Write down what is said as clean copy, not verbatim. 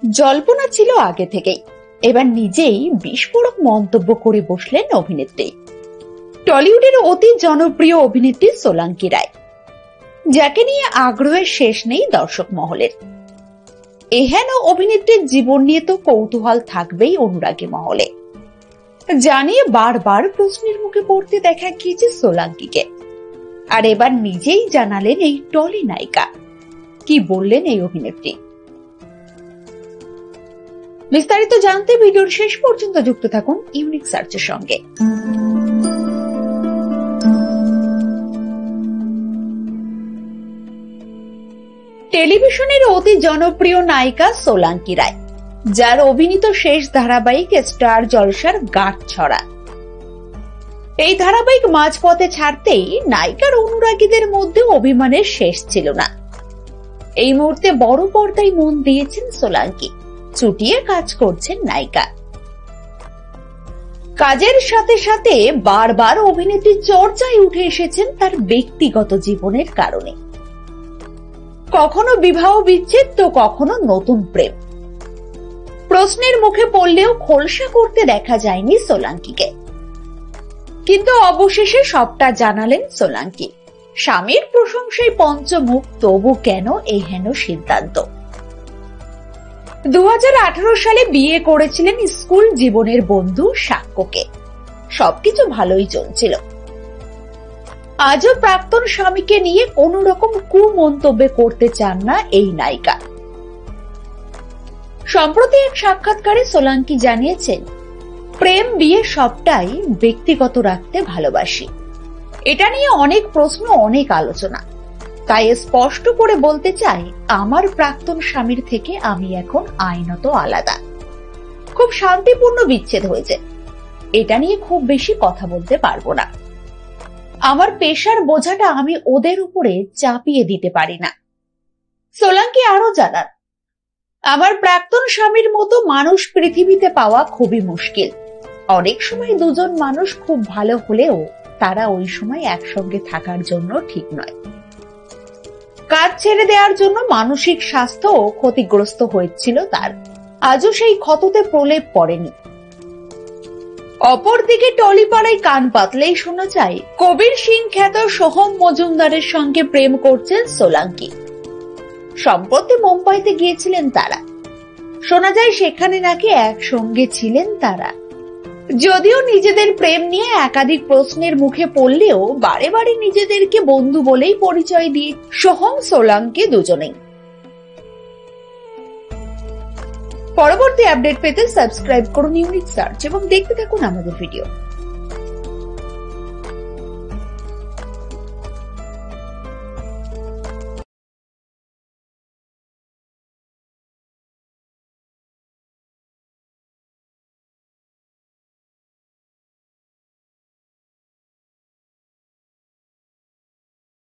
জল্পনা ছিল আগে থেকেই, এবার নিজেই বিস্ফোরক মন্তব্য করে বসলেন অভিনেত্রী। টলিউডের অতি জনপ্রিয় অভিনেত্রী সোলাঙ্কি রায়, যাকে নিয়ে আগ্রহের শেষ নেই দর্শক মহলের। এহেন অভিনেত্রীর জীবন নিয়ে তো কৌতূহল থাকবেই অনুরাগী মহলে। জানিয়ে বারবার প্রশ্নের মুখে পড়তে দেখা গিয়েছে সোলাঙ্কিকে। আর এবার নিজেই জানালেন এই টলি নায়িকা। কি বললেন এই অভিনেত্রী, বিস্তারিত জানতে ভিডিওর শেষ পর্যন্ত যুক্ত থাকুন ইউনিক সার্চের সঙ্গে। টেলিভিশনের অতি জনপ্রিয় নায়িকা সোলাঙ্কি রায়, যার অভিনীত শেষ ধারাবাহিক স্টার জলসার গাঁটছড়া। এই ধারাবাহিক মাঝপথে ছাড়তেই নায়িকার অনুরাগীদের মধ্যে অভিমানের শেষ ছিল না। এই মুহূর্তে বড় পর্দায় মন দিয়েছেন সোলাঙ্কি, চুটিয়ে কাজ করছেন নায়িকা। কাজের সাথে সাথে বারবার অভিনেত্রীর চর্চায় উঠে এসেছেন তার ব্যক্তিগত জীবনের কারণে। কখনো বিবাহ বিচ্ছেদ তো কখনো নতুন প্রেম। প্রশ্নের মুখে পড়লেও খোলসা করতে দেখা যায়নি সোলাঙ্কিকে। কিন্তু অবশেষে সবটা জানালেন সোলাঙ্কি। স্বামীর প্রশংসায় পঞ্চমুখ, তবু কেন এই হেন সিদ্ধান্ত। 2018 সালে বিয়ে করেছিলেন স্কুল জীবনের বন্ধু সাক্ষ্যকে। সবকিছু ভালোই চলছিল। আজও প্রাক্তন স্বামীকে নিয়ে কোন রকম কুমন্তব্য করতে চান না এই নায়িকা। সম্প্রতি এক সাক্ষাৎকারে সোলাঙ্কি জানিয়েছেন, প্রেম বিয়ে সবটাই ব্যক্তিগত রাখতে ভালোবাসি। এটা নিয়ে অনেক প্রশ্ন, অনেক আলোচনা, তাই স্পষ্ট করে বলতে চাই, আমার প্রাক্তন স্বামীর থেকে আমি এখন আইনত আলাদা। খুব শান্তিপূর্ণ বিচ্ছেদ হয়েছে, এটা নিয়ে খুব বেশি কথা বলতে পারবো না। আমার পেশার বোঝাটা আমি ওদের উপরে চাপিয়ে দিতে পারি না। সোলাঙ্কি আরো জানান, আমার প্রাক্তন স্বামীর মতো মানুষ পৃথিবীতে পাওয়া খুবই মুশকিল। অনেক সময় দুজন মানুষ খুব ভালো হলেও তারা ওই সময় একসঙ্গে থাকার জন্য ঠিক নয়। কাজ ছেড়ে দেওয়ার জন্য মানসিক স্বাস্থ্য ক্ষতিগ্রস্ত হয়েছিল তার। আজও সেই ক্ষততে প্রলেপ পড়েনি। অপরদিকে টলিপাড়ায় কান পাতলেই শোনা যায়, কবির সিং খ্যাত সোহম মজুমদারের সঙ্গে প্রেম করছেন সোলাঙ্কি। সম্প্রতি মুম্বাইতে গিয়েছিলেন তারা। শোনা যায় সেখানে নাকি একসঙ্গে ছিলেন তারা। যদিও নিজেদের প্রেম নিয়ে একাধিক প্রশ্নের মুখে পড়লেও বারে বারে নিজেদেরকে বন্ধু বলেই পরিচয় দিয়ে সোহম সোলাঙ্কি দুজনেই। পরবর্তী আপডেট পেতে সাবস্ক্রাইব করুন ইউনিক সার্চ এবং দেখতে থাকুন আমাদের ভিডিও।